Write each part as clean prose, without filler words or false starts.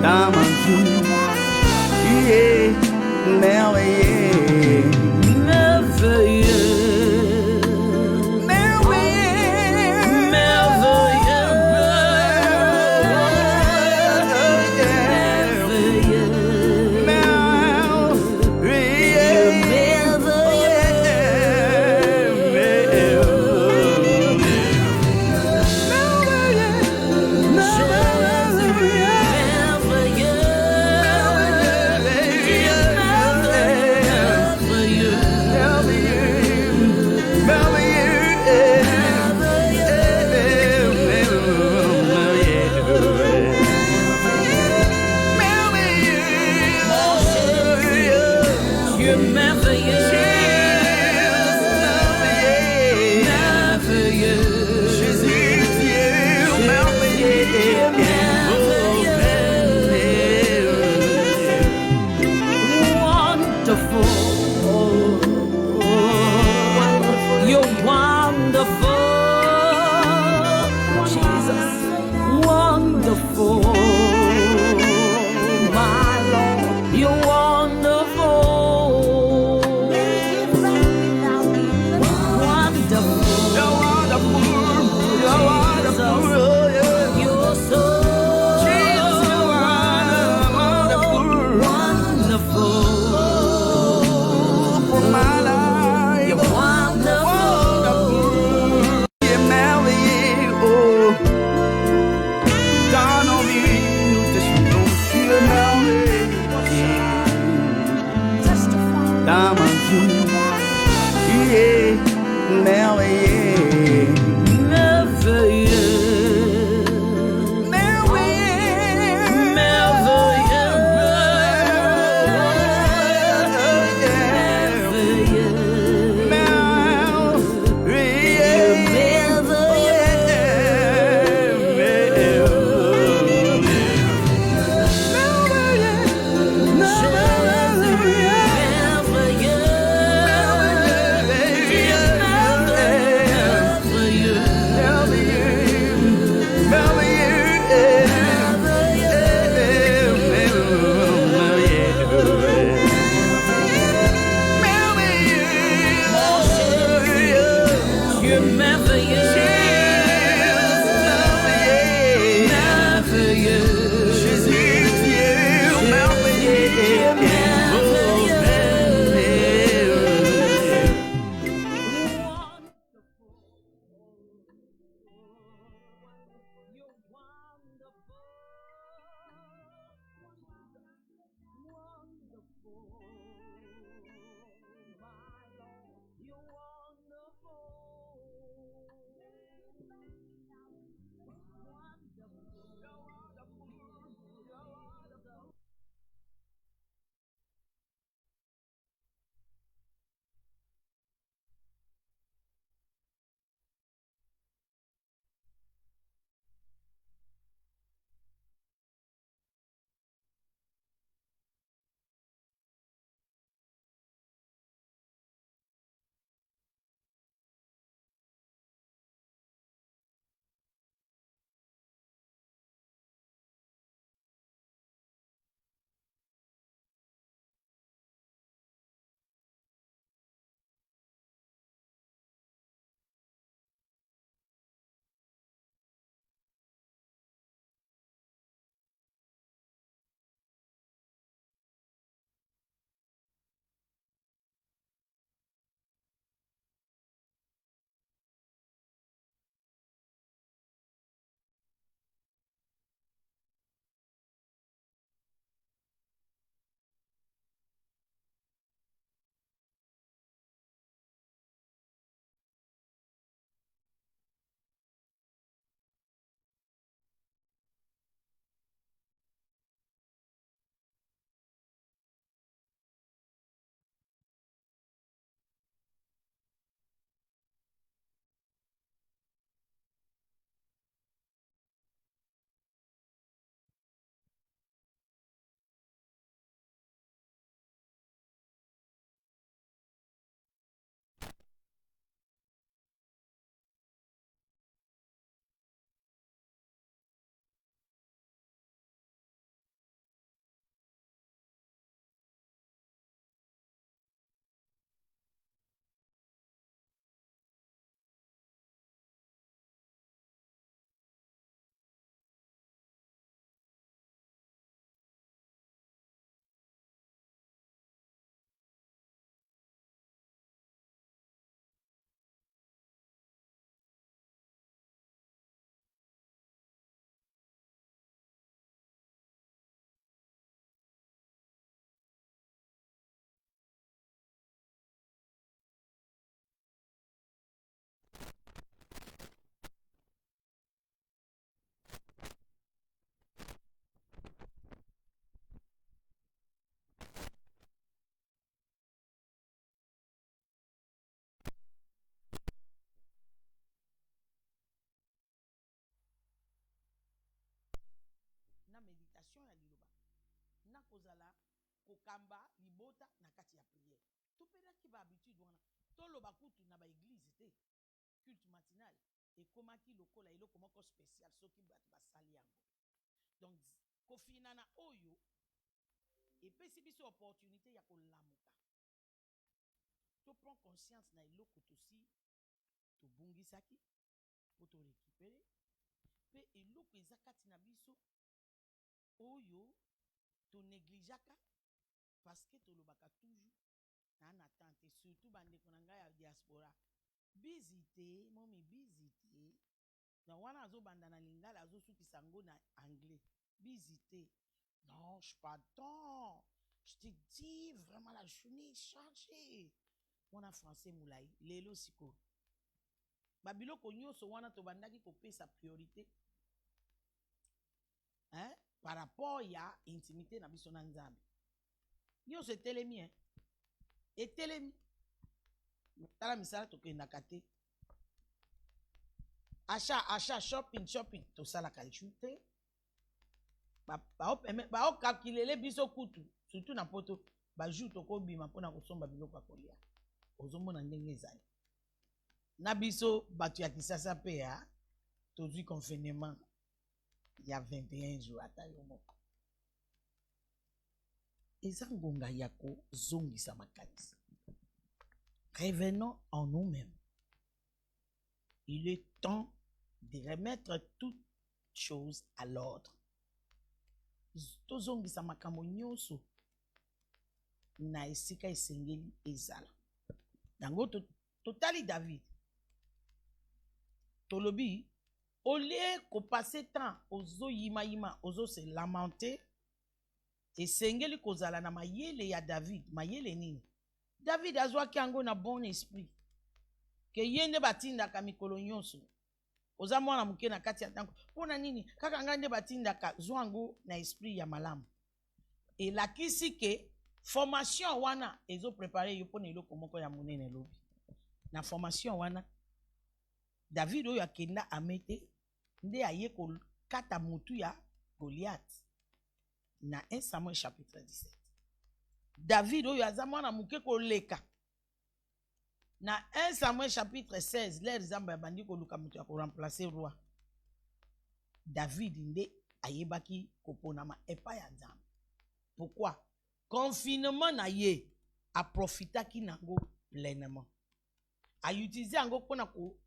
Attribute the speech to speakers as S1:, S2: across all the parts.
S1: Merveilleux, yeah, merveilleux, merveilleux, merveilleux,
S2: application ya liloba na kozala kokamba libota na kati ya prière topelaki bahabitude wana toloba kutu na baeglise te culte matinale ekomaki lokola eloko moko spécial soki bato basali yango donc kofina na oyo epesi biso opportunité ya kolamuka toprend conscience na eloko tosi tobungisaki po torécupere mpe eloko eza kati na biso oyo tonegligeaka parce que tolobaka toujours na attente surtout bandeko na ngai ya diaspora busy te momi busy te na wana azobanda na lingala azosukisa yango na anglais busy te non je pas temps je te dis vraiment la journée est chargée mwana français moulai lelo siko babiloko nyonso wana tobandaki kopesa priorité hein par rapport ya intimité na biso na nzambe nyonso etelemi etelemi tala misala tokendaka te achat shopping tosalaka ju te baokalkulele biso kutu surtout na poto bajour tokobima mpona kosomba biloko ya kolia ozomona ndenge ezali na biso bato ya kisasa mpe ya tozwi confinement ya 21 jours ata yo moko eza ngonga ya kozongisa makanisi. Revenons en nous-mêmes. Il est temps de remettre toutes choses à l'ordre. Tozongisa makambo nyonso na esika esengeli ezala. Dango totali David. Tolobi au lieu ko passer temps ozo yima ozo se lamenter esengeli kozala na mayele ya David, mayele nini? David azwaki yango na bon esprit. Ke yende batindaka mikolo nyonso. Oza mwana muke na kati ya ntango. Pona nini? Kaka ngande batindaka zwango na esprit ya malamu. Et lakisi ke formation wana ezo préparer yo pona eloko moko ya monene lobi. Na formation wana David oyo akenda amete nde aye ko kata mutu ya Goliath. Na 1 Samuel chapitre 17. David oyo aza mwana muke koleka. Na 1 Samuel chapitre 16, l'air zamba bandi ko luka mutu ya ko remplacer roi. David nde ayebaki koponama epa ya nzambe. Pourquoi? Confinement na ye a profitaki nango pleinement. A utiliser yango pona ko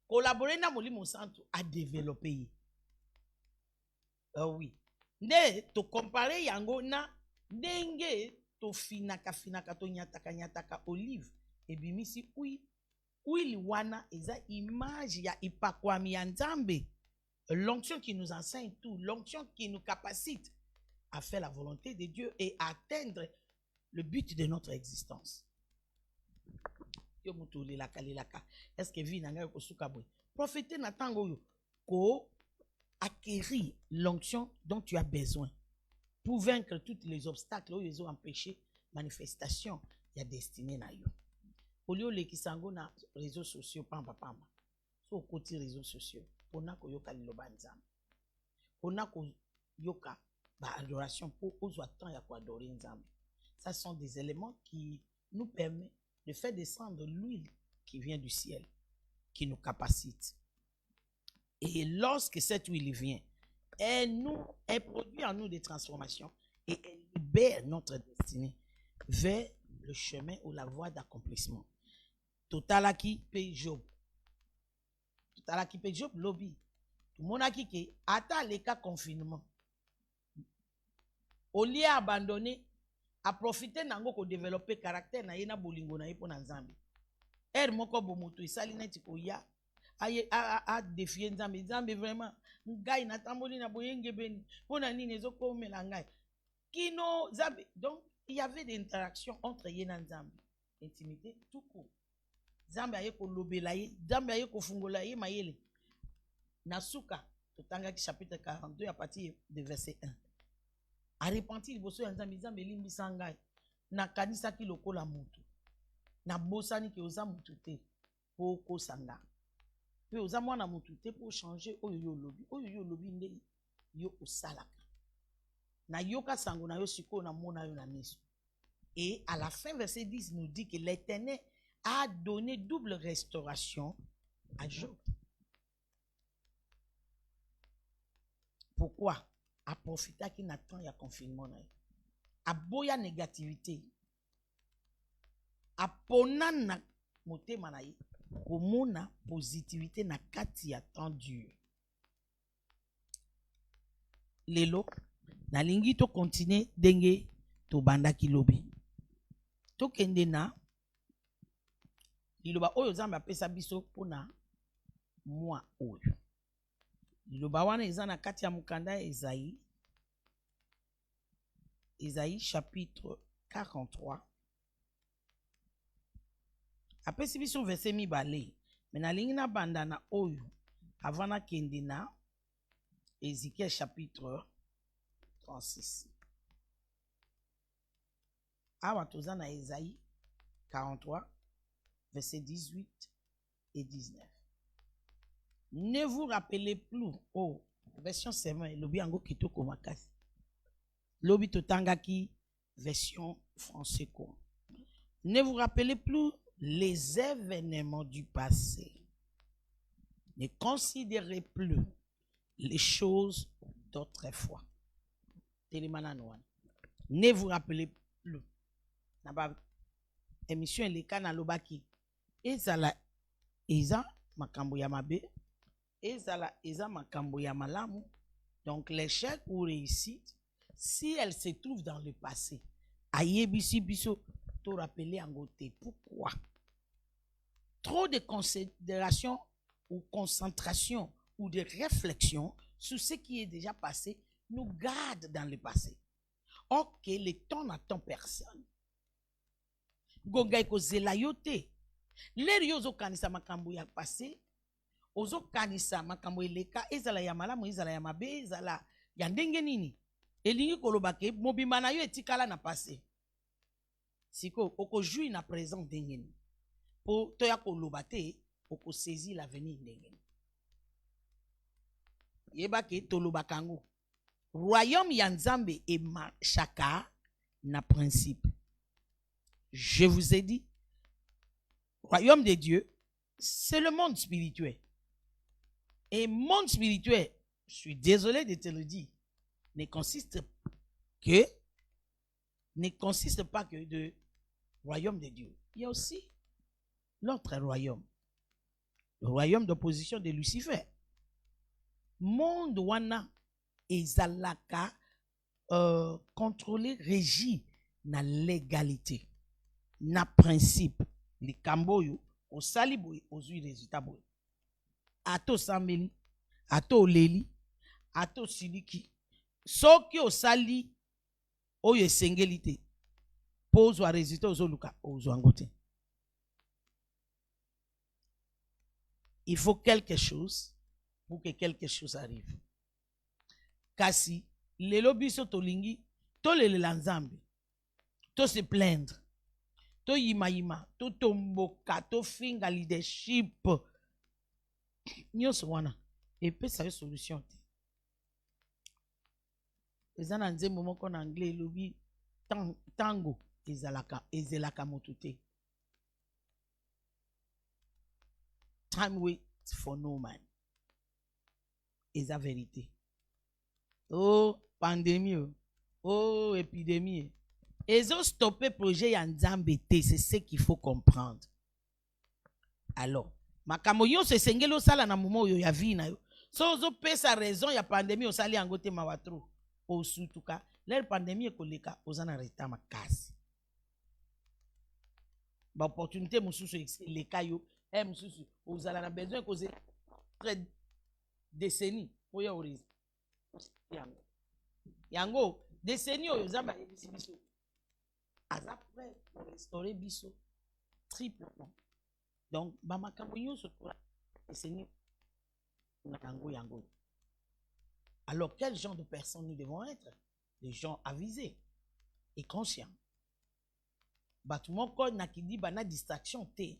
S2: collaborer na Molimo Santo a développer ye. Oui. Nde to comparer yango na ndenge to finaka to nyataka olive ebimisi huile wana eza image ya ipakwami ya nzambe, l'onction qui nous enseigne tout, l'onction qui nous capacite à faire la volonté de Dieu et à atteindre le but de notre existence. Yo mutu lelaka. Est-ce que vi nanga ko suka boy? Profitez na tango yo ko acquérir l'onction dont tu as besoin pour vaincre tous les obstacles où ils ont empêché manifestation ya destinée na yo. Olio le kisango na réseaux sociaux pamba. So côté réseaux sociaux pona ko yoka liloba nzambe. Pona ko yoka ba adoration pour ozwa temps ya ko adorer nzambe. Ça sont des éléments qui nous permettent de faire descendre l'huile qui vient du ciel, qui nous capacite. Et lorsque cette huile vient, elle produit en nous des transformations et elle libère notre destinée vers le chemin ou la voie d'accomplissement. Totalaki pe Job. Lobby. Tout le monde a quitté. Ata les cas confinement. Au lieu d'abandonner, à profiter nango ko développer caractère na yena bolingo na yepo na nzambe. Moko bomoto isali neti ko ya a défier nzambe. Nzambe vraiment ngai na tamboli na boyenge beni. Pona nini ezoko omela ngai. Kino nzambe. Donc il y avait des interactions entre yena nzambe. Intimité tout court. Nzambe aye ko lobela ye, nzambe aye ko fungola ye mayele. Nasuka totanga ki chapitre 42 à partir de verset 1. A repentir liboso ya nzambe nzambe limbisa ngai na kanisa ki lokola mutu na bosani ke oza mutu te po kosanga pe oza mwana mutu te po changer oyo yo lobi nde yo osalaka na yoka sango na yo siko na mona yo na miso. Et à la fin, verset 10 nous dit que l'Éternel a donné double restauration à Job. Pourquoi? A profité qu'il n'attend ya confinement. A boya négativité. A pona na motema na ye. Komona positivité na kati ya temps dur. Lelo, na lingi to continue denge to banda kilobi. To kende na liloba oyo Nzambe apesa biso pona mwa oyo. Liloba wana eza na kati ya mukanda Esaïe chapitre 43. Apesi biso verset mibale. Mais na lingi na banda na oyo avana kende na Ézéchiel chapitre 36. Awa toza na Esaïe 43 verset 18 et 19. Ne vous rappelez plus, oh, version serment, lobi ango kitoko makasi. Lobi totangaki version français ko. Ne vous rappelez plus les événements du passé. Ne considérez plus les choses d'autrefois. Ne vous rappelez plus. Naba émission eleka na lobaki. Ezala eza makambo ya mabe. Eza makambo ya malamu. Donc l'échec ou réussite, si elle se trouve dans le passé, ayebisi biso to rappeler angote. Pourquoi? Trop de considération ou concentration ou de réflexion sur ce qui est déjà passé nous garde dans le passé. Ok, le temps n'attend personne. Gongai ko zela yote. Leri yozo kanisa makambo ya passé. Ozo kanisa makambo eleka ezala ya malamu ezala ya mabe ezala ya ndenge nini. Elingi koloba ke mobima na yo etikala na passé. Siko oko joui na présent ndenge nini. Po toya koloba te oko saisir l'avenir ndenge nini. Yeba ke toloba kango. Royaume ya Nzambe et chaka na principe. Je vous ai dit, royaume de Dieu, c'est le monde spirituel. Et monde spirituel, je suis désolé de te le dire, ne consiste pas que de royaume de Dieu. Il y a aussi l'autre royaume, le royaume d'opposition de Lucifer. Monde wana ezalaka contrôler, régi na légalité, na principe. Les kamboyo au saliboy aux huiles résultats boy. Ato sameli, ato leli, ato siliki. Soki au sali oye sengelite. Pose wa résultat aux oluka aux angote. Il faut quelque chose pour que quelque chose arrive. Kasi lelo biso tolingi to lelela Nzambe to se plaindre to yima to tomboka to finga leadership nyonso wana epesa yo solution te. Eza na nzembo moko na anglais elobi tango ezelaka motu te. Time waits for no man. Eza vérité. Oh, pandémie. Oh, épidémie. Ils ont stoppé le projet ya Nzambe te. C'est ce qu'il faut comprendre. Alors, makambo yo se sengelo sala na momo yo ya vie na yo. So zo pesa raison ya pandémie o sali angote mawatro. O sutuka, leur pandémie ekoleka ozana reta makasi. Ba opportunité mususu eleka yo, mususu ozala na besoin cause très décennie oya orize. Yango décennie oyo Nzambe ayebisi biso. Aza prêt pour restaurer biso triplement. Donc ba makambo nyonso to décennie na yango. Alors quel genre de personnes nous devons être? Des gens avisés et conscients. Batumoko na kidi bana distraction te.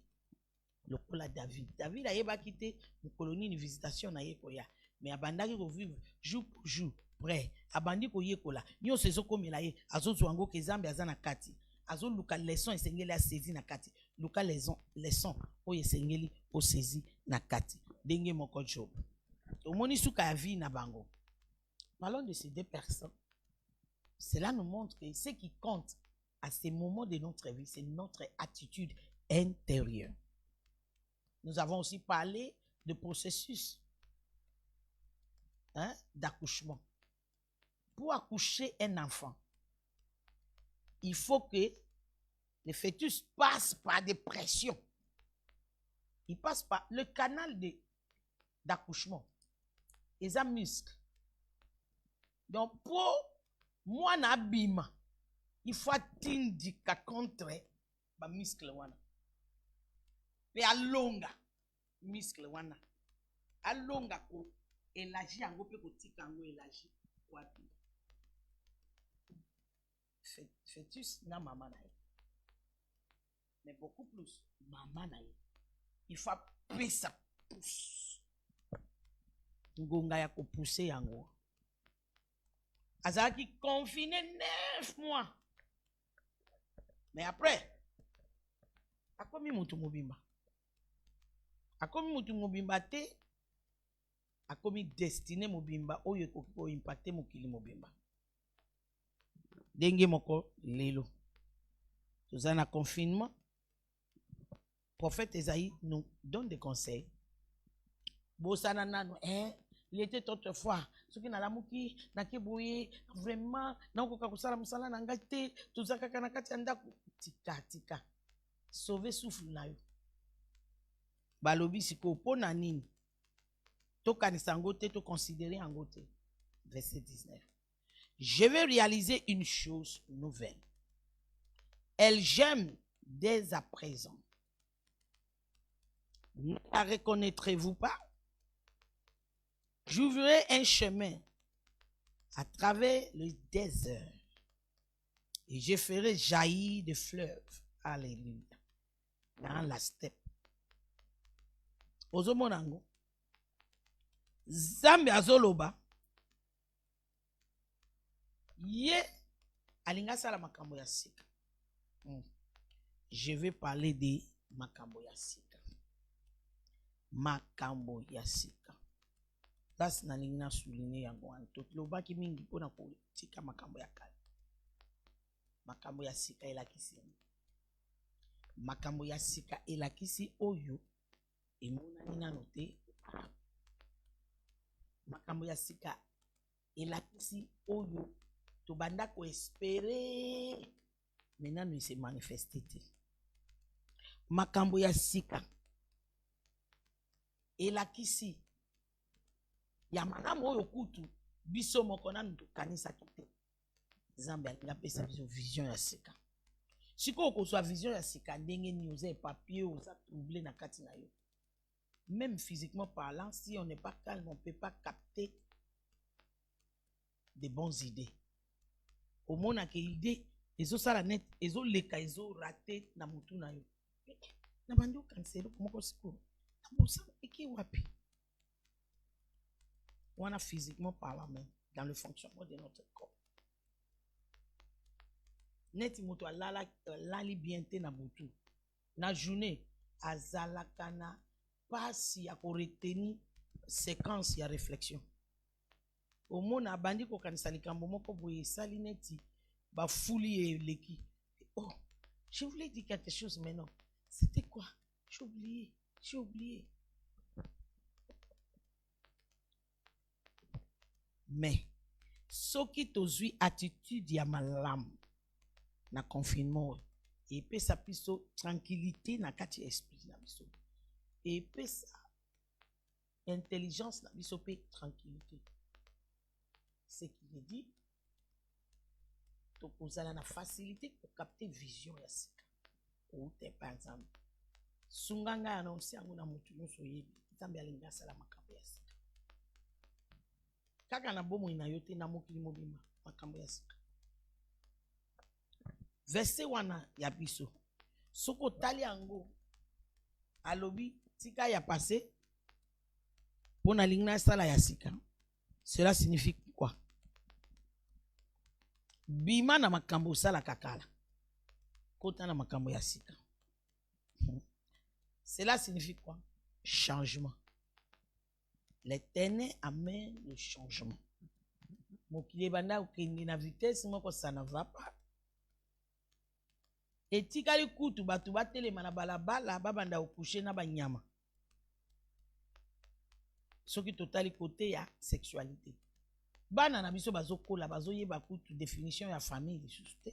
S2: Lokola David a yeba quitté une colonie de visitation na yekoya. Mais abandaki ko vivre jour pour jour prêt abandi koyekola nyonso ezokomela ye azozwa yango ke Nzambe aza na kati azoluka leson esengeli asezi na kati luka leson oyo esengeli osezi na kati ndenge moko Job omoni suka ya vie na bango. Parlons de ces deux personnes. Cela nous montre que ce qui compte à ces moments de notre vie, c'est notre attitude intérieure. Nous avons aussi parlé de processus d'accouchement. Pour accoucher un enfant, il faut que le fœtus passe par des pressions. Il passe par le canal d'accouchement. Et ça muscle. Donc, pour moi, n'abîme, il faut t'indiquer contre le muscle. Mais à longa, muscle. À longa, ko élargi, en gros, ko tika, en gros, élargi. Fœtus, na maman na ye. Mais beaucoup plus, maman na ye. Il faut appeler ça pousse. Ngonga ya ko pousser yango. Azaki confiné 9 mois. Mais après, akomi mutu mobimba. Akomi mutu mobimba te, akomi destiné mobimba oyo ko impacter mokili mobimba. Denge moko lelo. Tozana confinement. Prophète Esaïe nous donne des conseils. Bosana nano, il était autrefois, ce qui n'a la mouki, n'a ke boye, vraiment, n'a ko kakusala musala na ngate, tuzaka kanakati andaku, tika. Sauver souffle na yo. Balobi siko pona nini. To kanisa ngote, to considérer angote. Verset 19. Je vais réaliser une chose nouvelle. Elle gemme dès à présent. Ne la reconnaîtrez-vous pas? J'ouvrirai un chemin à travers le désert et je ferai jaillir des fleuves. Alléluia. Dans la steppe. Ozomonango. Zambi azoloba. Ye alinga sala makambo ya sika. Je vais parler de makambo ya sika. Makambo ya sika. That's nalinga souligner yango anto. Lobaki mingi pona ko tika makambo ya kale. Makambo ya sika elakisi. Makambo ya sika elakisi oyo emona nano te. Makambo ya sika elakisi oyo to banda ko espérer maintenant nous se manifester. Makambo ya sika elakisi ya malamu oyo kutu biso moko nanu kanisa kite. Nzambe alinga pesa biso vision ya sika. Siko kozwa vision ya sika ndenge ni oza papier oza troublé na kati na yo. Même physiquement parlant, si on n'est pas calme, on ne peut pas capter de bonnes idées. Au moins que idée ezo sala net ezo leka ezo raté na mutu na yo. Na bando cancelo komoko siko. Na bosa eki wapi. On a physiquement parlant même dans le fonctionnement de notre corps. Net moto lali bien te na butu. Na journée azalakana pasi ya ko retenir séquence ya réflexion. Au mona bandi ko kanisa likambo moko boye sali neti ba fuli leki. Oh, je voulais dire quelque chose mais non. C'était quoi? J'ai oublié. Mais soki tozui attitude ya malamu na confinement et pe sa piso tranquillité na kati esprit na biso. Et pe sa intelligence na biso pe tranquillité. Ce qui veut dire to kozala na facilité pour capter vision ya sika. Ou te par exemple sunganga annonce yango na mutu nyonso yebi Nzambe alinga sala makambo ya sika. Kaka na bomo ina yote na mokili mobimba makambo ya sika. Verset wana ya biso. Soko tali yango alobi tika ya passé pona lingna sala ya sika. Cela signifie quoi? bima na makambo sala kakala kota na makambo ya sika. Cela signifie quoi? Changement. L'Éternel amène le changement. Mokili banda okende na vitesse moko ça ne va pas. Etikali kutu batu batelema na balabala babanda okushe na banyama. Soki totali côté ya sexualité. Bana na biso bazokola bazoyeba kutu définition ya famille lisusu te.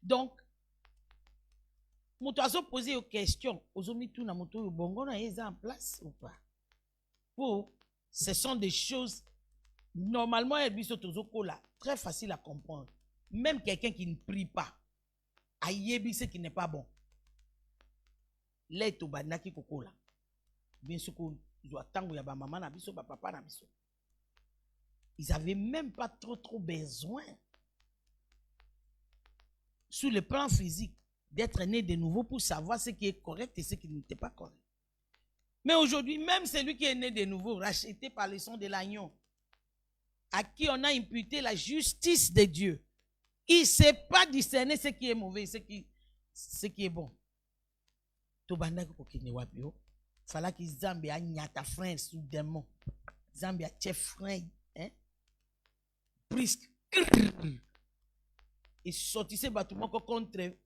S2: Donc moto azo poser une question, ozomi tout na moto yo bongo na eza en place ou pas? Pour ce sont des choses normalement et biso tozokola très facile à comprendre. Même quelqu'un qui ne prie pas, ayebi ce qui n'est pas bon. Leto bandaki kokola. Bien sûr qu'on doit tango ya ba maman na biso ba papa na biso. Ils avaient même pas trop besoin sur le plan physique d'être né de nouveau pour savoir ce qui est correct et ce qui n'était pas correct. Mais aujourd'hui, même celui qui est né de nouveau, racheté par le sang de l'agneau, à qui on a imputé la justice de Dieu, il ne sait pas discerner ce qui est mauvais, ce qui est bon. Tobanda kokine wapio, fallait que Zambie a nyata frein soudainement. Zambie a chef frein, hein? Prisque. Et sortissait bâtiment contre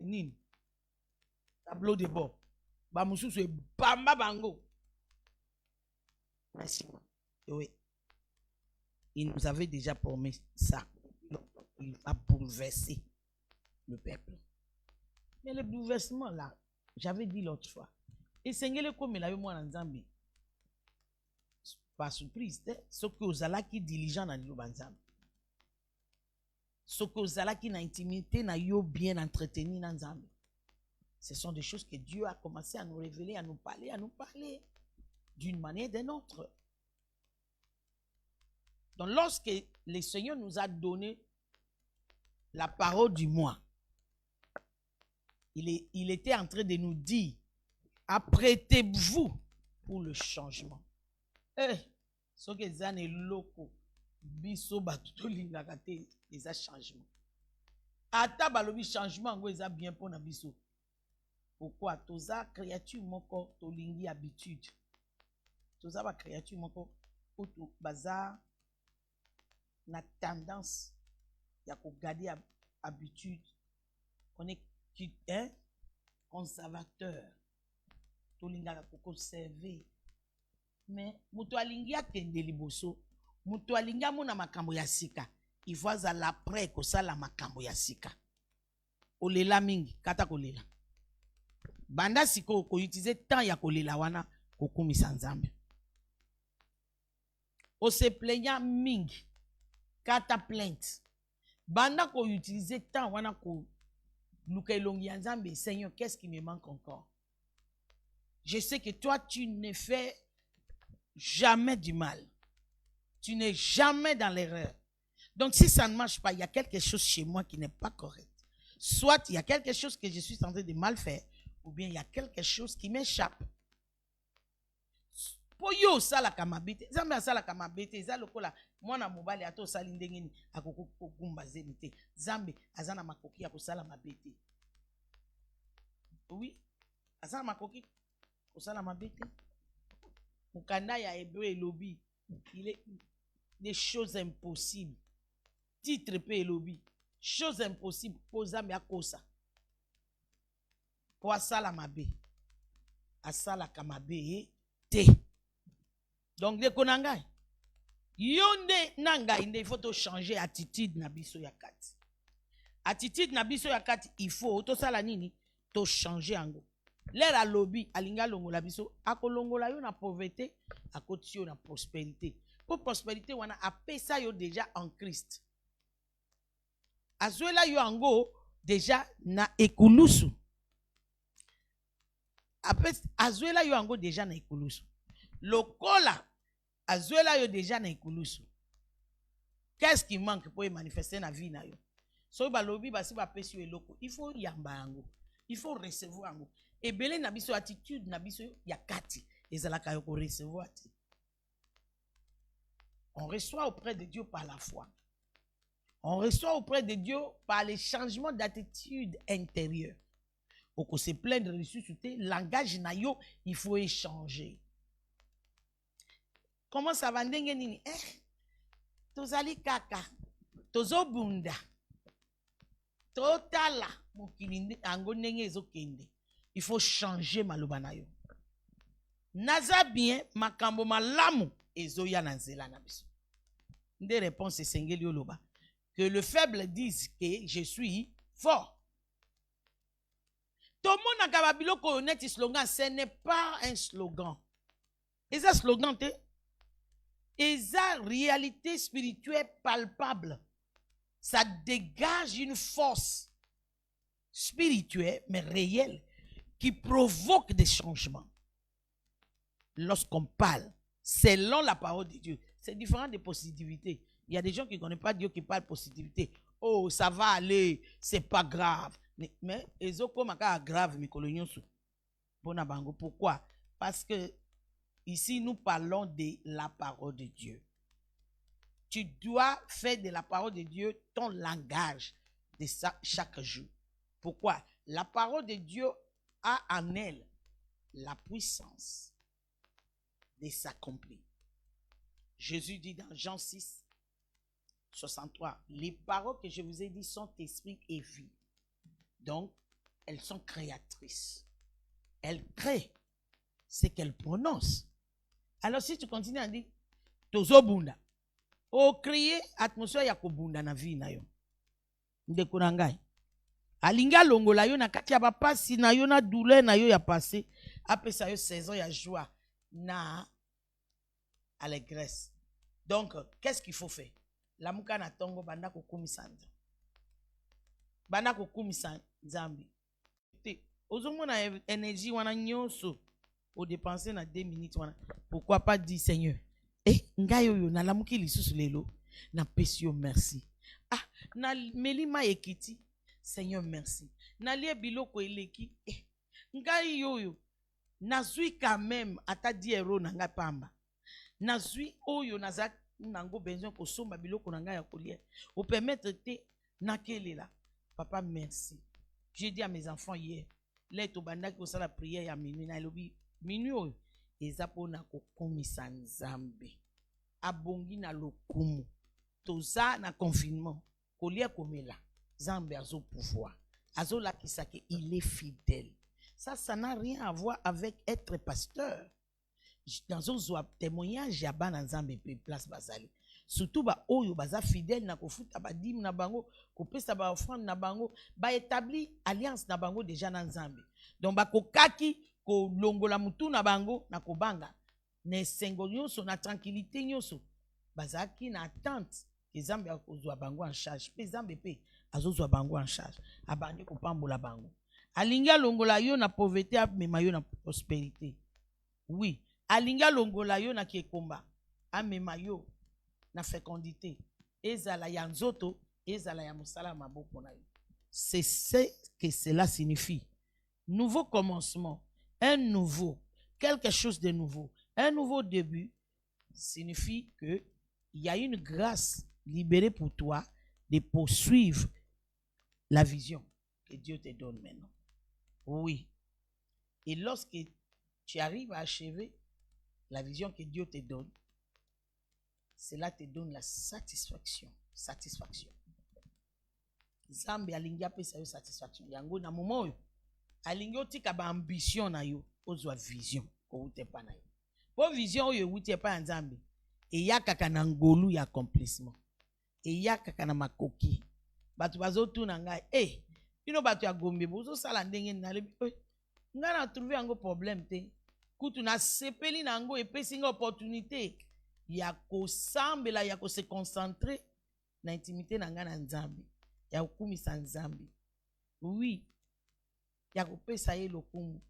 S2: Nini. Tableau de bord. Bamoussou c'est bamba bango. Merci. Oui. Il nous avait déjà promis ça. Il va bouleverser le peuple. Mais le bouleversement là, j'avais dit l'autre fois. Et c'est comme il avait moi en Zambie. Pas surprise, ce que vous allez qui diligent dans le Banzam. Ce que vous allez qui n'a intimité, n'a yo bien entretenu dans Zambie. Ce sont des choses que Dieu a commencé à nous révéler, à nous parler d'une manière ou d'une autre. Donc lorsque le Seigneur nous a donné la parole du mois, il était en train de nous dire, apprêtez-vous pour le changement. Ce que ça n'est loko, biso batuto lingakate, les changement. Ata balobi changement, ngo eza bien pour na biso. Pourquoi? Toza créature moko to lingi habitude. Toza ba créature moko oto baza na tendance ya ko garder habitude. On est conservateur. To linga ko conserver. Mais muto alingi akende liboso, muto alingi amona makambo ya sika. Il faut azala après ko sala makambo ya sika. Olela mingi kata kolela. Banda siko ko utiliser temps ya kolela wana kokumisa Nzambe. O se plaignant mingi kata plainte. Banda ko utiliser temps wana ko luka elongi ya Nzambe. Seigneur, qu'est-ce qui me manque encore? Je sais que toi tu ne fais jamais du mal. Tu n'es jamais dans l'erreur. Donc si ça ne marche pas, il y a quelque chose chez moi qui n'est pas correct. Soit il y a quelque chose que je suis en train de mal faire, ou bien il y a quelque chose qui m'échappe. Poyo sala kamabete, Zambia sala kamabete, zalokola mwana mobali ato sali ndengeni akoko gumba zenite. Zambi azana makoki akosala mabete. Oui, azana makoki akosala mabete. Mukanda ya Hébreu et lobby, il est des choses impossibles. Titre pe lobby, choses impossibles pour Zambia kosa. Pour asala mabe, asala kamabe te. Donc de konanga, yonde nanga il faut to changer attitude na biso ya kati. Attitude na biso ya kati, il faut to sala nini to changer ango. L'air lobby alinga longola biso akolongola yo na pauvreté akoti yo na prospérité. Pour prospérité wana apesa yo déjà en Christ. Azuela yo ango déjà na ekulusu. Azuela yo ango déjà na ekulusu. Lokola azuela yo déjà na ekulusu. Qu'est-ce qui manque pour manifester na vie na yo? So ba lobby basi ba pesi yo eloko. Il faut yamba ango. Il faut recevoir ango. Et belé na biso attitude na biso ya kati ezalaka yo ko recevoir ti. On reçoit auprès de Dieu par la foi. On reçoit auprès de Dieu par les changements d'attitude intérieure. Au que se plaindre de ressusciter, langage na yo, il faut échanger. Comment ça va ndenge nini? Tozali kaka, tozobunda, totala, mokilinde ango ndenge ezokende. Il faut changer maloba na yo. Naza bien, makambo malamu ezoya na nzela na biso. Des réponses esengeli oloba. Que le faible dise que je suis fort. Tout le monde a kababilo ko slogan, ce n'est pas un slogan. Et ça slogan te? Et ça réalité spirituelle palpable. Ça dégage une force spirituelle mais réelle qui provoque des changements. Lorsqu'on parle selon la parole de Dieu, c'est différent des positivités. Il y a des gens qui ne connaissent pas Dieu qui parlent positivité. Oh, ça va aller, c'est pas grave. Mais ils ont comme grave, pourquoi? Parce que ici, nous parlons de la parole de Dieu. Tu dois faire de la parole de Dieu ton langage de ça chaque jour. Pourquoi? La parole de Dieu a en elle la puissance de s'accomplir. Jésus dit dans Jean 6, 63, les paroles que je vous ai dit sont esprit et vie. Donc, elles sont créatrices. Elles créent ce qu'elles prononcent. Alors, si tu continues à dire, tozo bunda, o crier atmosphère ya kobunda na vie na yo. Ndeko na ngai. Alinga longola yo na kati ya bapasi na yo na douleur na yo ya passé, apesa yo saison ya joie na allégresse. Donc, qu'est-ce qu'il faut faire? La muka na tongo banda kokumisa nzambe. Banda kokumisa nzambe. Ozomona énergie wana nyonso o dépenser na 2 minutes wana. Pourquoi pas dire Seigneur, ngai oyo na lamuki lisusu lelo na pesi yo merci. Ah, na melima ekiti. Seigneur merci. Na lie biloko eleki. Ngai oyo nazui quand même ata 10 € na ngai pamba. Nazui oyo nazak nango besoin ko somba biloko na ngai ya kolia. Au permettre te nakelela. Papa merci. J'ai dit à mes enfants hier, les tobanda ko sala prière ya minuit na lobi minuit oyo ezapo na ko komisa nzambe. Abongi na lokumu. Toza na confinement. Kolia komela. Nzambe azo pouvoir. Azo la kisake il est fidèle. Ça n'a rien à voir avec être pasteur. Dans un témoignage, il y a un Nzambe place bazali. Surtout ba oyo baza fidèle na kofuta ba dim na bango, ko pesa ba offrande na bango, ba établi alliance na bango déjà na Nzambe. Donc ba kokaki ko longola mutu na bango na kobanga. Ne sengo nyonso na tranquillité nyonso. Bazaki na attente que Nzambe akozwa bango en charge. Pe Nzambe pe azozwa bango en charge. Abandi ko pambola bango. Alinga longola yo na pauvreté amema yo na prospérité. Oui. Alinga longola yo na kiekomba amema yo na fécondité. Ezala ya nzoto, ezala ya mosala maboko na yo. C'est ce que cela signifie. Nouveau commencement, un nouveau, quelque chose de nouveau, un nouveau début signifie que il y a une grâce libérée pour toi de poursuivre la vision que Dieu te donne maintenant. Oui. Et lorsque tu arrives à achever la vision que Dieu te donne, cela te donne la satisfaction. Satisfaction. Zambi alingi apesa yo satisfaction. Yango na moment oyo alingi otika ba ambition na yo ozwa vision ko utepa na yo. Po vision oyo utepa ya Nzambe eyakaka na ngolu ya accomplissement. Eyakaka na makoki. Batu bazotuna ngai, bino batu ya Gombe bozo sala ndenge na lebi. Nga na trouver yango problème te. Kutu na sepeli na yango epesi nga opportunité ya kosambela ya ko se concentrer na intimité na nga na Nzambe. Ya kokumisa Nzambe. Oui. Ya kopesa ye lokumu.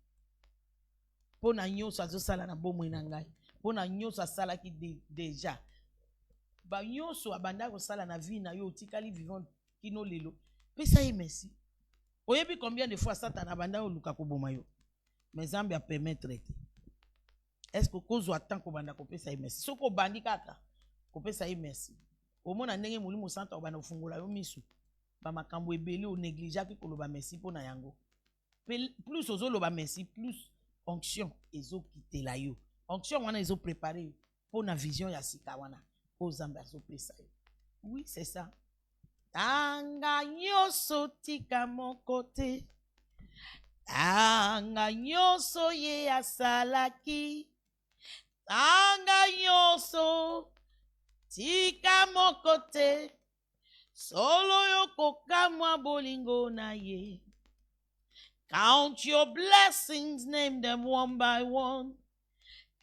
S2: Pona nyonso azosala na bomoi na ngai. Pona nyonso asalaki déjà. Ba nyonso abanda kosala na vie na yo otikali vivant kino lelo. Pesa ye merci. Oyebi combien de fois Satan abanda oluka koboma yo. Mais Nzambe a permettre te. Est-ce que kozo attend ko banda ko pesa ye merci. Soko bandi kaka. kopesa ye merci omona ndenge molimo santa obana ofungola yo misu bamakambo ebele onégligeaki koloba merci mpo na yango plus ozoloba merci plus onction ezokitela yo onction wana ezoprépare yo mpo na vision ya sika wana oyo Nzambe azopesa yo. Oui, c'est ça. Tanga nyonso tika moko te, tanga nyonso ye asalaki, tanga nyonso tika moko te, solo yo kokamwa bolingo na ye. Count your blessings, name them one by one.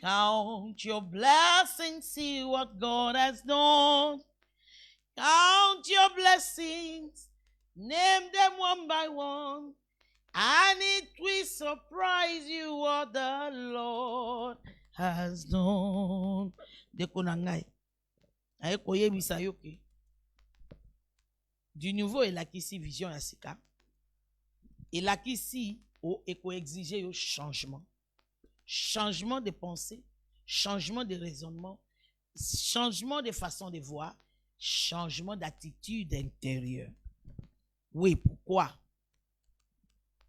S2: Count your blessings, see what God has done. Count your blessings, name them one by one, and it will surprise you what the Lord has done. Deko na ngai, aye koyebisa yo ke du nouveau elakisi vision ya sika, elakisi o eko exige yo changement. Changement de pensée, changement de raisonnement, changement de façon de voir, changement d'attitude intérieure. Oui, pourquoi?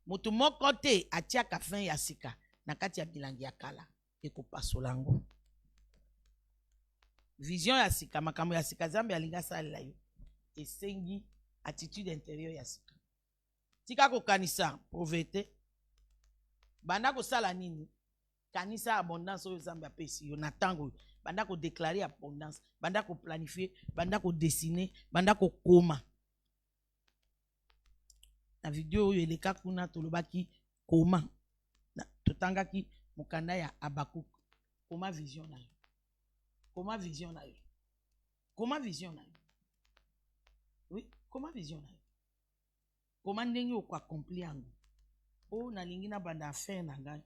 S2: Moto moko te atiaka fin ya sika na kati ya bilangi ya kala ekopasola ngo. Vision ya sika, makambo ya sika Nzambe alinga salela yo esengi attitude intérieure ya sika. Tika kokanisa pauvreté, banda kosala nini? Kanisa abondance oyo Nzambe apesi yo na tango banda ko déclarer abondance, banda ko planifier, banda ko dessiner, banda ko koma. Na video oyo eleka kuna tolobaki koma. Na totangaki mukanda ya Abakuk. Koma vision na yo. Koma vision na yo. Koma vision na yo. Oui, koma vision na yo. Koma ndenge yo ko accomplir yango. O nalingi na banda affaire na ngai.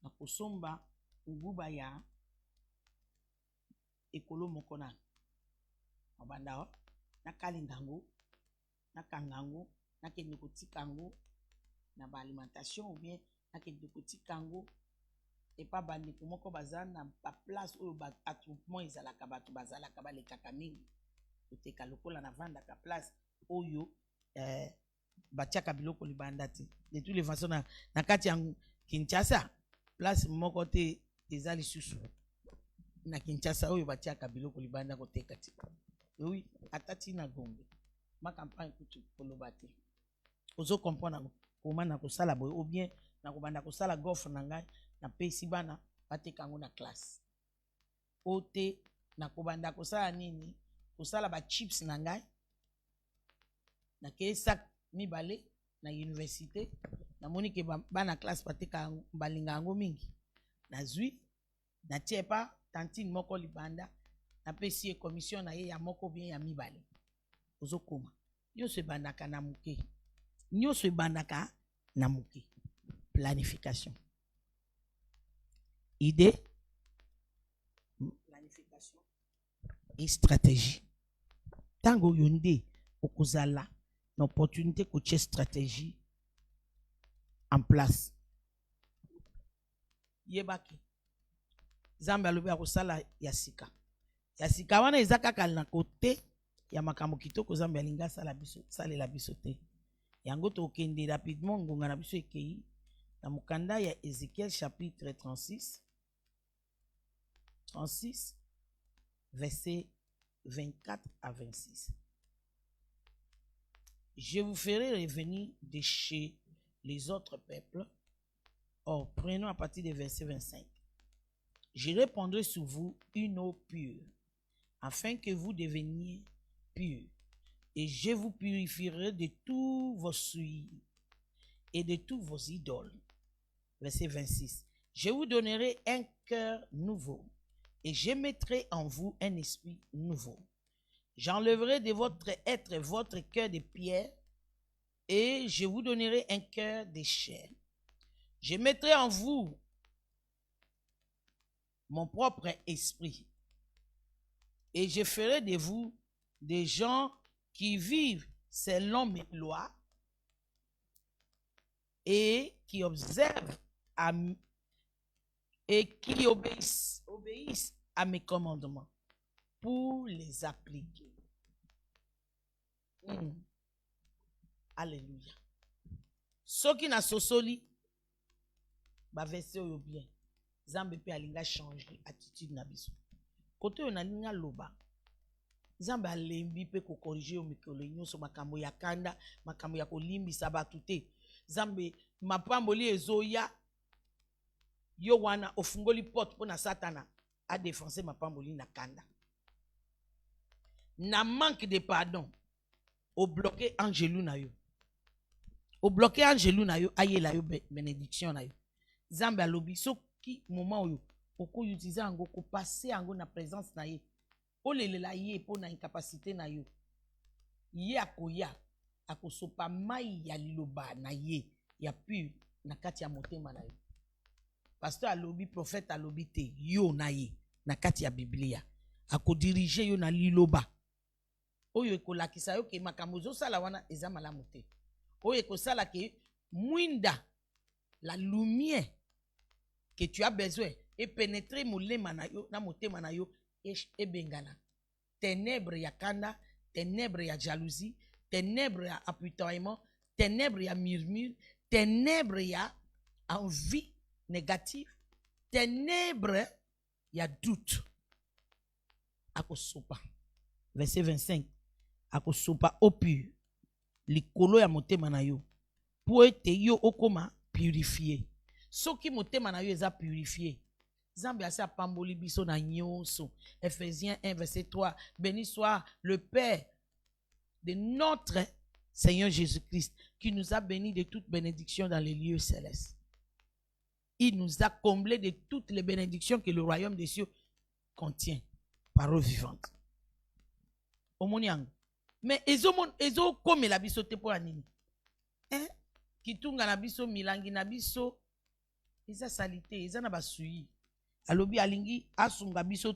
S2: Na kosomba nguba ya ekolo moko na mabanda na kalingango na kangango na kende kotikango na ba alimentation ou bien na kende kotikango et pas bandi moko bazana na ba place oyo ba attroupement ezalaka bato bazalaka balekaka mingi oteka lokola na vanda ka place oyo batiaka biloko libanda te de toutes les façons na kati ya Kinshasa place moko te eza lisusu na Kinshasa oyo batiaka biloko libanda koteka ti. Oui, atati na Gombe ma campagne kutu koloba te ozo comprendre comment na kosala boye ou bien na kobanda kosala gofre na ngai na pesi bana bateka ngo na classe ote na kobanda kosala nini kosala ba chips na ngai na kesa mibale na université na moni ke bana classe bateka balinga yango mingi na zui na tiepa tantine moko libanda na pesi commission na ye ya moko bien ya mibale ozokoma nyonso ebandaka na muke, nyonso ebandaka na muke. Planification, idée, planification et stratégie. Tango yonde okozala na opportunité koche stratégie en place. Yebaki Nzambe alobi akosala ya sika. Ya sika wana eza kaka na kote ya makambo kitoko Nzambe alinga sala biso salela biso te. Yango tokende rapidement ngonga na biso ekei na mukanda ya Ézéchiel chapitre 36 verset 24 à 26. Je vous ferai revenir de chez les autres peuples. Or, prenons à partir du verset 25. Je répandrai sur vous une eau pure, afin que vous deveniez purs. Et je vous purifierai de tous vos souillures et de tous vos idoles. Verset 26. Je vous donnerai un cœur nouveau, et je mettrai en vous un esprit nouveau. J'enlèverai de votre être votre cœur de pierre, et je vous donnerai un cœur de chair. Je mettrai en vous mon propre esprit, et je ferai de vous des gens qui vivent selon mes lois et qui observent et qui obéissent à mes commandements. pour les appliquer. Alléluia. Ceux qui na sosoli, ba verset oyo bien. Zambe pe alinga changer attitude na biso. Kote yo na linga loba. Zambe alembi pe ko corriger o mikolo nyonso makambo ya kanda, makambo ya kolimbisa batu te. Zambe mapamboli ezoya yo wana ofungoli porte pona Satana a défoncer mapamboli na kanda. Na manque de pardon, au bloqué angelou na yo. Au bloqué angelou na yo, aye la yo bénédiction na yo. Zambe alobi soki moment oyo oko utiliser ango ko passer ango na présence na ye. O lelela ye po na incapacité na yo. Ye akoya akosopa mai ya liloba na ye ya pu na kati ya motema na yo. Pasteur alobi, prophète alobi te yo na ye na kati ya Biblia. Ako diriger yo na liloba. Oyo ekolakisa yo ke makambo zosala wana eza malamu te. Oyo ekosala ke mwinda la lumière que tu as besoin et pénétrer molema na yo na motema na yo e bengana. Ténèbres ya kanda, ténèbres ya jalousie, ténèbres ya apitoiement, ténèbres ya murmure, ténèbres ya envie négative, ténèbres ya doute. Akosopa. Verset 25. Akosopa au pur. Likolo ya motema na yo. Po ete yo okoma purifié. Soki motema na yo eza purifié. Zambe asa pamboli biso na nyonso. Ephésiens 1 verset 3. Béni soit le Père de notre Seigneur Jésus-Christ qui nous a bénis de toutes bénédictions dans les lieux célestes. Il nous a comblés de toutes les bénédictions que le royaume des cieux contient. Parole vivante. Omoniang. Mais ezo comme la biso te po anini. Kitunga na biso milangi na biso eza salite eza na basui. Alobi alingi asunga biso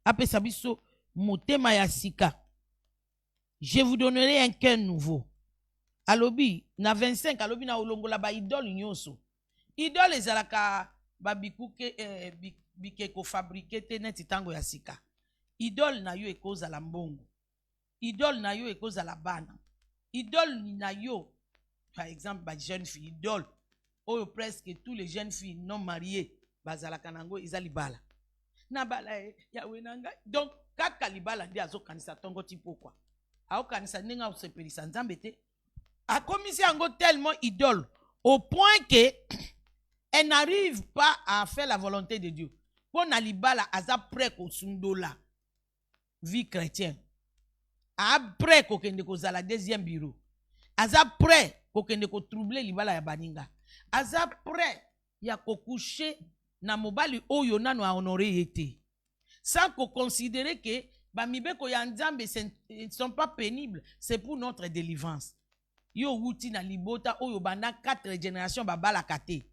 S2: apesa biso motema ya sika. Je vous donnerai un cœur nouveau. Alobi na 25 alobi na olongola ba idole nyonso. Idole ezalaka ba bikuke bikeko fabriquer te neti tango ya sika. Idole na yo ekozala mbongo. Idole na yo ekozala bana. Idole na yo, par exemple, ba jeune fille, idole. Oyo presque tous les jeunes filles non mariées, bazala kanango izalibala. Na bala ya wenanga. Donc, kaka libala ndi azo kanisa tongo ti pourquoi. Ao kanisa ninga osepelisa nzambe te. A commisé ango tellement idole au point que elle n'arrive pas à faire la volonté de Dieu. Pour na libala aza prêt ko sundola vie chrétienne. Après kokende kozala deuxième bureau. Aza prêt kokende ko troubler libala ya baninga. Aza prêt ya ko coucher na mobali oyo nano a honoré yete. Sans ko considérer que ba mibeko ya nzambe ne sont pas pénibles, c'est pour notre délivrance. Yo wuti na libota oyo banda 4 générations babala kate.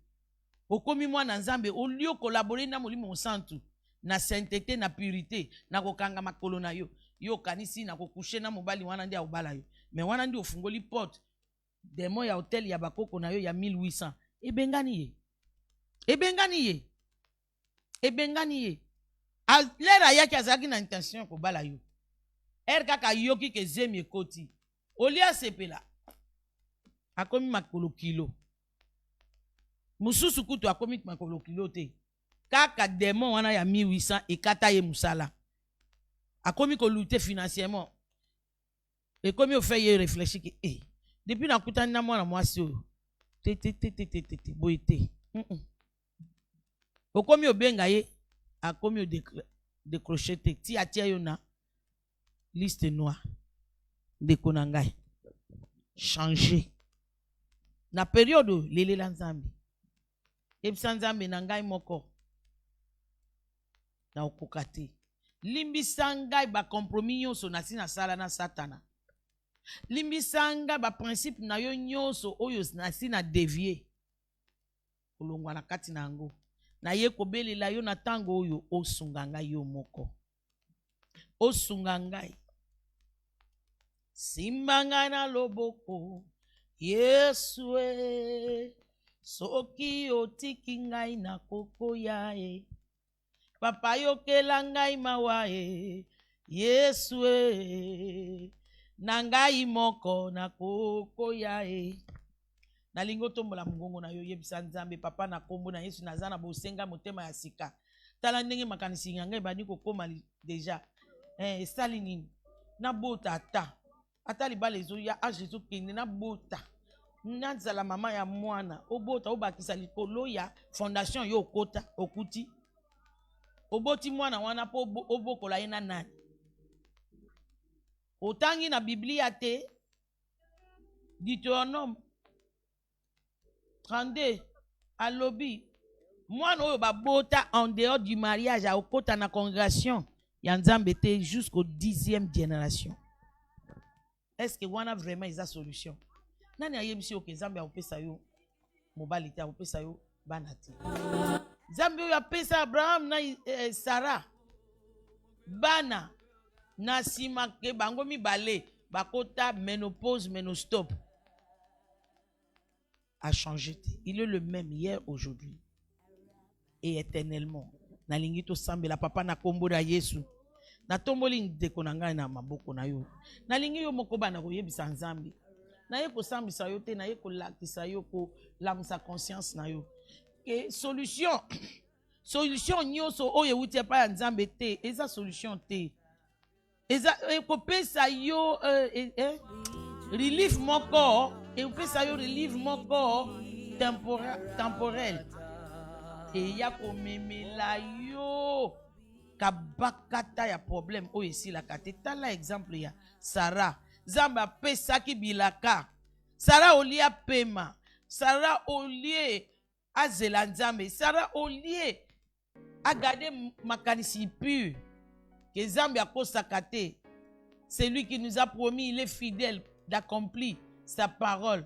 S2: Okomi mwana nzambe olio collaborer na molimo santu na sainteté na purité na kokanga makolo na yo. Yo kanisi na kokushe na mobali wana ndi obala yo. Mais wana ndi ofungoli porte demo ya hotel ya bakoko na yo ya 1800. Ebengani ye. Ebengani ye. Ebengani ye. Lera yaki azaki na intention ko bala yo. Kaka yoki ke zemi ekoti. Olia sepela. Akomi makolo kilo. Mususu kutu akomi makolo kilo te. Kaka demo wana ya 1800 ekata ye musala. Akomi ko lutter financièrement. Et comme il fait y réfléchir que depuis na kutani na mwana mwasi oyo boite. Okomi obenga ye akomi o décrocher te ti atia yo na liste noire de konangai. Changer. Na période lele la nzambe. Ebisa nzambe na ngai moko. Na okokate. Limbisa ngai ba compromis nyonso na sina sala na Satana. Limbisa ngai ba principe na yo nyonso oyo na sina dévier. Olongwa na kati na ngo. Na ye kobelela yo na tango oyo osunga ngai yo moko. Osunga ngai. Simba ngai na loboko. Yesu soki otiki ngai na koko ya Papa yokela ngai mawa Yesu na ngai moko na kokoya na lingo tombola mungongo na yo yebisa Nzambe papa na kombo na Yesu naza na bosenga motema ya sika tala ndenge makanisi ngai bani kokoma deja esali nini na bota ata libala ezoya a Jésus kende na bota nazala mama ya mwana obota obakisa likolo ya fondation yo okota okuti oboti mwana wana po obokola ye na nani otangi na Biblia te Deutéronome 32 alobi mwana oyo babota en dehors du mariage a okota na congrégation ya Nzambe te jusqu'au 10e génération. Est-ce que wana vraiment isa solution? Nani ayebisi oke Nzambe akopesa yo mobali te akopesa yo bana te. Nzambe oyo apesa Abraham na Sarah bana na sima ke bango mibale bakota ménopause ménostop a changé. Il est le même hier, aujourd'hui et éternellement. Na lingi to sambela papa na kombo na Yesu. Na tomboli ndeko na ngai na maboko na yo. Na lingi yo moko bana koyebisa Nzambe. Na ye ko sambisa yo te na ye ko lakisa yo ko lamsa conscience na yo. Que solution nyoso oye wuti pa ya Nzambe te, eza solution te. Eza ko pesa yo relief moko, et pesa yo relief moko temporel. Et ya ko memela yo kabakata ya problème oyo esilaka te. Tala exemple ya Sarah. Zamba pesa ki bilaka. Sarah olia pema. Sarah olie azela Nzambe. Sarah olie agade makanisi pur. Que Nzambe akosaka te. C'est lui qui nous a promis, il est fidèle d'accomplir sa parole.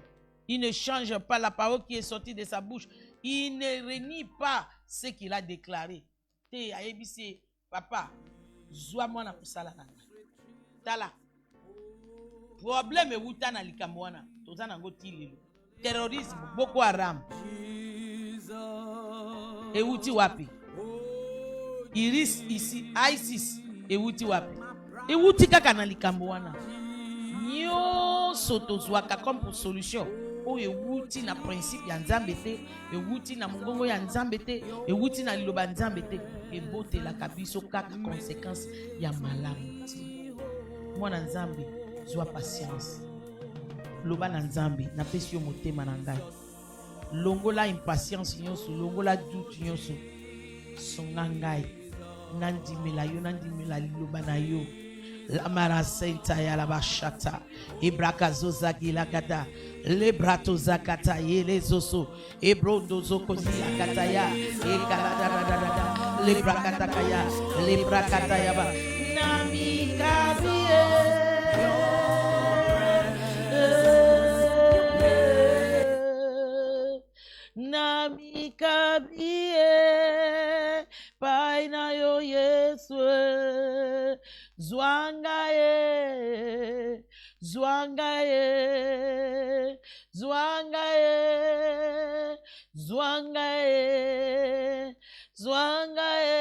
S2: Il ne change pas la parole qui est sortie de sa bouche. Il ne renie pas ce qu'il a déclaré. Te ayebisi papa, zwa mwana kusala na. Tala. Problème wuta na likambo wana. Toza nango tilelo. Terrorisme, Boko Haram. Ewuti wapi? Iris ici, ISIS. Ewuti wapi? Ewuti kaka na likambo wana. Nyonso tozwaka comme pour solution. Oyo ewuti na principe ya Nzambe te, ewuti na mungongo ya Nzambe te, ewuti na liloba Nzambe te, ebotelaka biso kaka conséquence ya malamu te. Mwana Nzambe zwa patience. Loba na Nzambe napesi yo motema na ngai. Longola impatience nyonso, longola doute nyonso. Songa ngai. Nandimela yo, nandimela liloba na yo. La marasenta ya la bashata. Ibraka zozaki la kata. Le brato zakata ye le zoso. Ebrondo zokozi la kata ya. Ekaladadadada. Le brakata kaya. Le brakata ya ba. Nami kabie. Nami kabie. Paina yo Yesu. Zwangaye, Zwangaye, Zwangaye, Zwangaye, Zwangaye,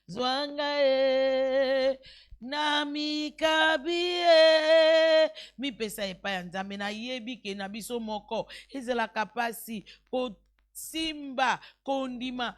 S2: Zwangaye, Namikabie, mi pesa epa ya Nzambe na yebi ke na biso moko, ezela kapasi, ko simba kondima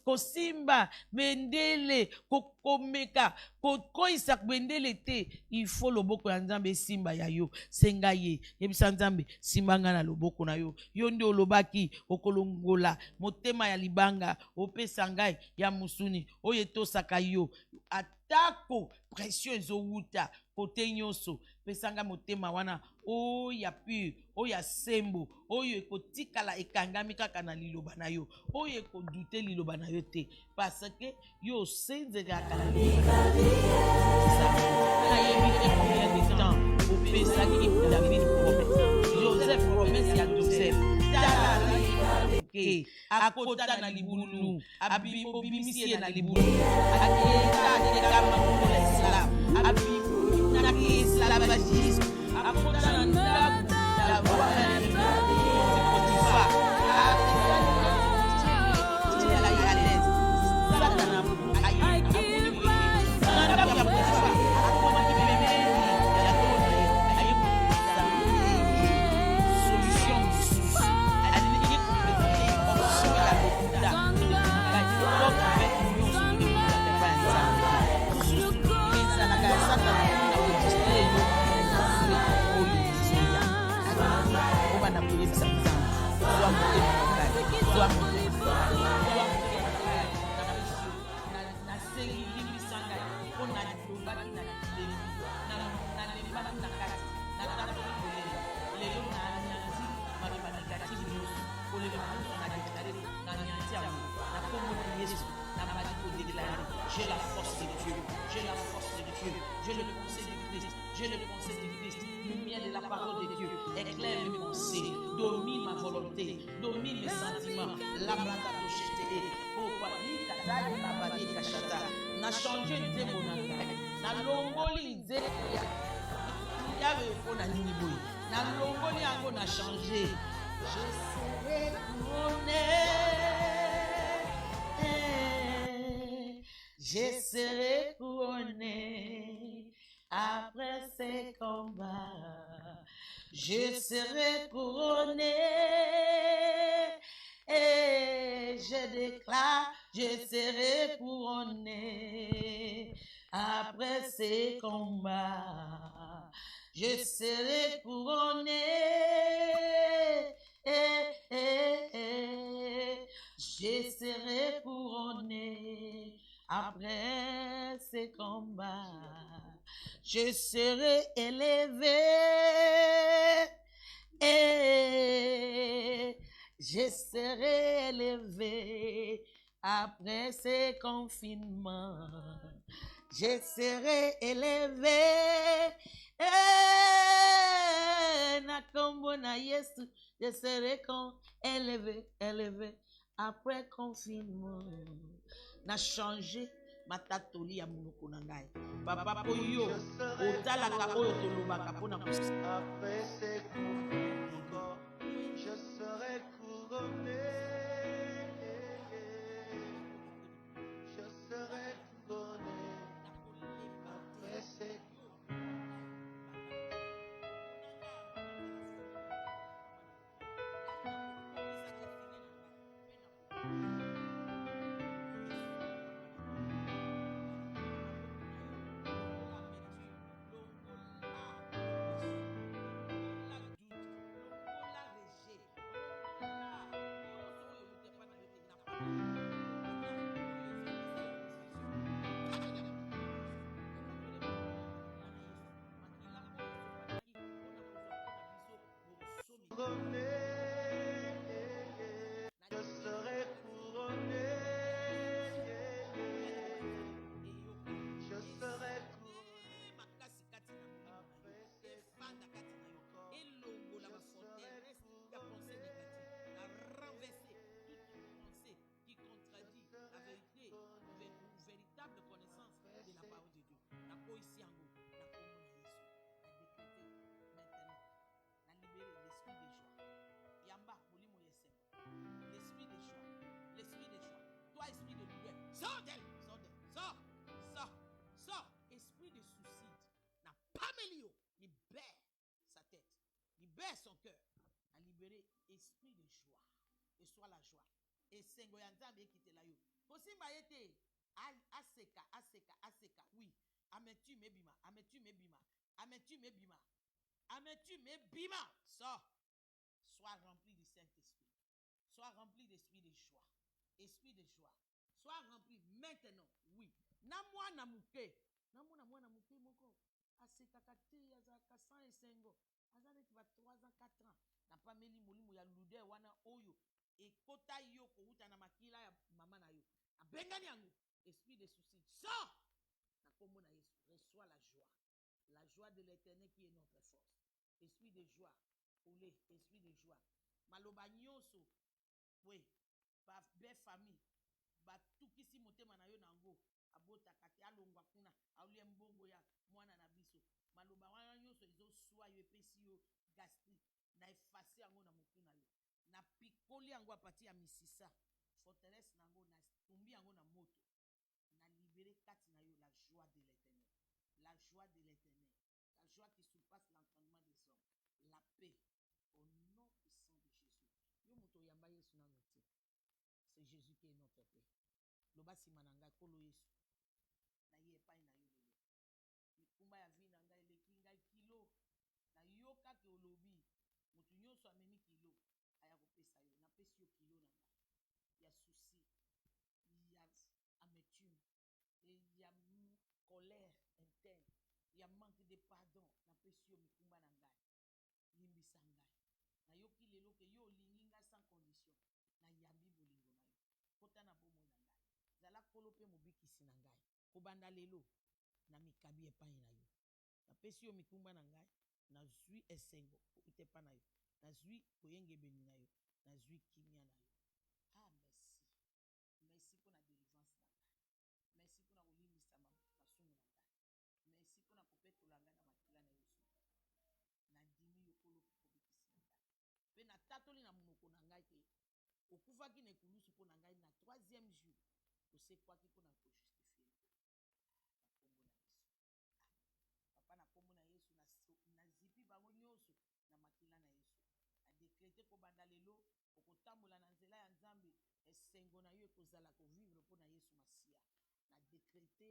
S2: kosimba bendele kokomeka kokoisa bendele te. Il faut loboko ya Nzambe simba ya yo senga ye yebisa Nzambe simba nga na loboko na yo yo nde olobaki okolongola motema ya libanga opesa ngai ya musuni oyo etosaka yo atako pression ezowuta kote nyonso pesanga motema wana oya pur oya sembo oyo ekotikala ekangami kaka na liloba na yo oyo ekodute liloba na yo te parce que yo senzekaka na liloba combien de temps opesaki David promesse Joseph promesse ya Joseph akota na libulu abimisi na libulu akiyeta kama kwa Islam abimisi esclavagisme akota na ndaku la voie J'ai la force de Dieu, j'ai la force de Dieu, j'ai le conseil du Christ, j'ai le conseil du Christ, lumière de la parole de Dieu, éclaire mes pensées, domine ma volonté, domine mes sentiments, la blata de jeter, pourquoi ni kata ni labadi kachata, n'a changé de mon angai, n'a longoli nze ya, yawe fona nini boy, n'a longoli ango n'a changé, je serai couronné. Je serai couronné après ces combats. Je serai couronné et je déclare, je serai couronné après ces combats. Je serai couronné. Je serai couronné. Après ces combats, je serai élevé et je serai élevé après ces confinements. Je serai élevé et nakombo na Yesu, je serai élevé après confinement. Na changé matatoli ya monoko na ngai papa po yo otalaka oyo tolobaka mpona
S1: Après ces confinements, je serai couronné. Je serai couronné. Après ces couronné. Je serai couronné. Je serai couronné. Après ces véritable connaissance de la parole de Dieu. Nako ici en haut, nako mona Yesu. Na décréter maintenant, na libérer l'esprit de joie. Yamba molimo yesem. L'esprit de joie, l'esprit de joie. Toi esprit de douleur, sors d'elle, sors d'elle, sors, sors, sors. Esprit de suicide, n'a pas melio, libère sa tête, libère son cœur. A libérer esprit de joie. Et soit la joie. Et sengo yanzambe ekite la yo. Posimba yete. Aseka, oui. Ametu mebima, sors. Sois rempli du Saint-Esprit. Sois rempli d'esprit de joie. Esprit de joie. Sois rempli maintenant, oui. Namwa namuke. Namwa namuke moko. Aseka kate azaka 100 esengo. Azane ki va 3 ans, 4 ans. Na pas meli molimo ya lude wana oyo. Et kota yo ko uta na makila ya mama na yo. Abengani yango. Esprit de suicide, sors! Reçois la joie. La joie de l'éternel qui est notre force. Esprit de joie. Olé, esprit de joie. Maloba nyonso. Oui. Ba belle famille. Ba tukisi motema na yo nango. Abota kate alongwa kuna. Aulie mbongo ya mwana na biso. Maloba wana nyonso izo swa yo epesi yo gastrique. Na effacer yango na motu na yo. Na pikoli yango apati ya misisa. Forteresse nango na tumbi yango na moto. Na libéré kati na yo la joie de l'éternel. La joie de l'éternel. La joie qui surpasse l'entendement des hommes. La paix. Au nom puissant de Jésus. Yo moto yamba Yesu na noti. C'est Jésus qui est notre paix. Loba simananga kolo Yesu. Na ye epai na yo lelo. Mikumba ya vi na ngai eleki ngai kilo. Na yoka ke olobi. Moto nyonso amemi kilo. Aya kopesa yo. Na pesi yo kilo na ngai. Ya souci. Ya amertume. Et il y a colère interne.
S2: napesi yo mikumba na ngai limbisa ngai nayoki lelo ke yo olingi ngai sans condition nayambi bolingo na yo kota na bomoi na ngai zala kolo mpe mobikisi na ngai kobanda lelo na mikabi epai na yo napesi yo mikumba na ngai nazwi esengo ute epa na yo nazwi koyengebeli na yo nazwi kimia na yo merci mpona délivrance na ngai merci mpona kolimbisa masumu na ngai merci mpona kopetola ngai na makila na yo nandimi yo kolo mpe kobikisi na ngai mpe natatoli na monoko na ngai ke okufaki na ekulusu mpo na ngai na 3e jour osekwaki mpona kojustifie ngai na kombo na yesu papa na kombo na yesu nazipi bango nyonso na makila na yesu adekrete kobanda lelo okotambola na nzela ya nzambe esengo na yo ekozala kovivre mpo na yesu masiya nadekrete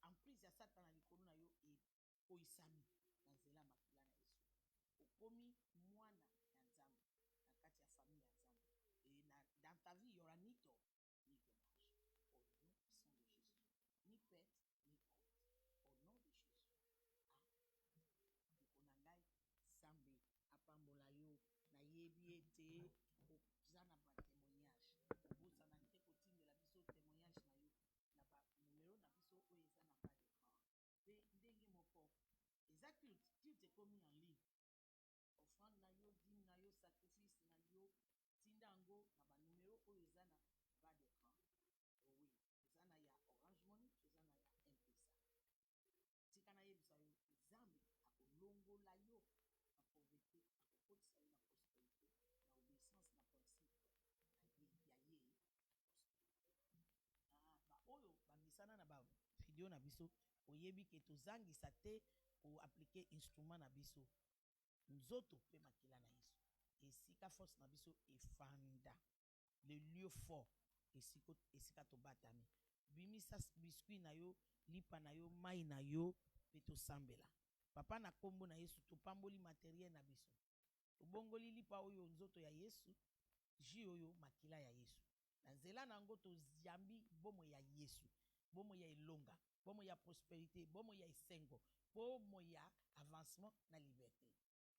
S2: emprise ya satana likolo na yo ekoyisami na nzela ya makila na yesu okomi mwana ya nzambe na kati ya famille ya nzambe et dans ta vie il y aura ni tort ni dommage au nom puissant de Jésus ni perte ni honte au nom de Jésus ndeko na ngai nzambe apambola yo nayebi ete oza na batémoignage obosana te kotindela biso témoignage na yo na banumero na biso oyo eza na bas d'écran mpe ndenge moko eza culte ekomi en ligne offrande na yo dîme na yo sacrifice na yo tinda yango na banumero oyo eza na bas d'écran oui eza na ya Orange Money eza na ya M-Pesa tika nayebisa yo nzambe akolongola yo na pauvreté akokotisa yo na prospérité na obéissance na principe ya ye baoyo bamisana na bavideo na biso oyebi ke tozangisa te koaplike instrument na biso nzoto mpe makila na yesu esika force na biso efanda le lieu fort esika tobatami bimisa biskuit na yo lipa na yo mai na yo mpe tosambela papa na kombo na yesu topamboli materiel na biso tobongoli lipa oyo nzoto ya yesu jus oyo makila ya yesu na nzela na yango tozambi bomoi ya yesu bomoi ya elonga bomoi ya prospérité bomoi ya esengo bomoi ya avancement na liberté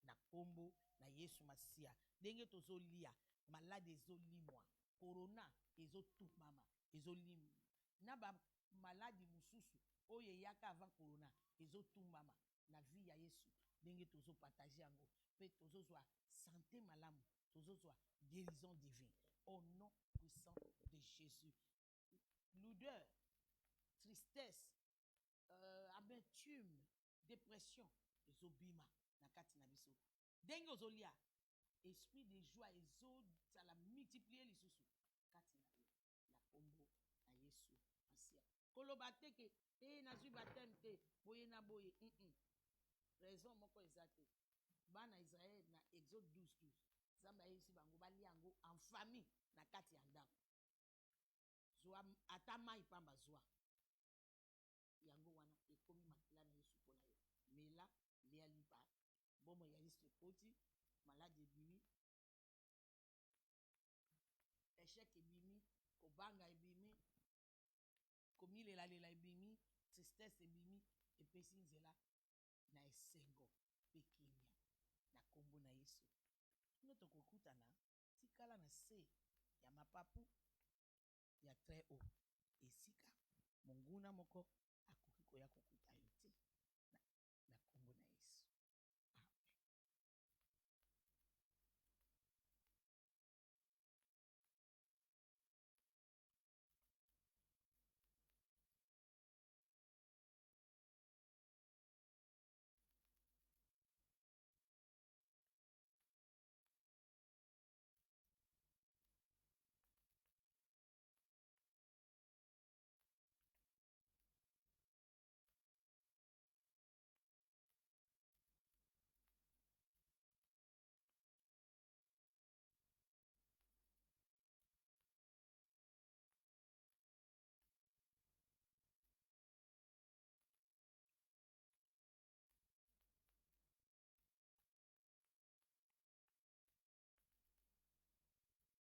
S2: na kombo na yesu masiya ndenge tozolia malade ezolimwa corona ezotumama ezolimwa na bamaladi mosusu oyo eyaka avant corona ezotumbama na vie ya yesu ndenge tozopartage yango mpe tozozwa santé malamu tozozwa guérison divine au nom puissant de Jésus. L'odeur, tristesse, amertume, dépression ezobima na kati na biso ndenge ozolia esprit de joie ezozala multiplier lisusu kati na yo na kombo na yesu masiya koloba te ke nazwi bateme te boye na boye raison moko eza te bana Israël na Exode 12:12 nzambe ayebisi bango balia yango en famille na kati ya ndako zwa ata mai pamba zwa yango wana ekomi makila na yesu mpo na yo mela lia lipa bomo ya yesu ekoti maladi ebimi échec ebimi kobanga ebimi komilelalela ebimi tristesse ebimi epesi nzela na esengo mpe kimia na kombo na yesu kino tokokutana tikala na se ya mapapu ya très haut esika monguna moko akoki koya kokuta yo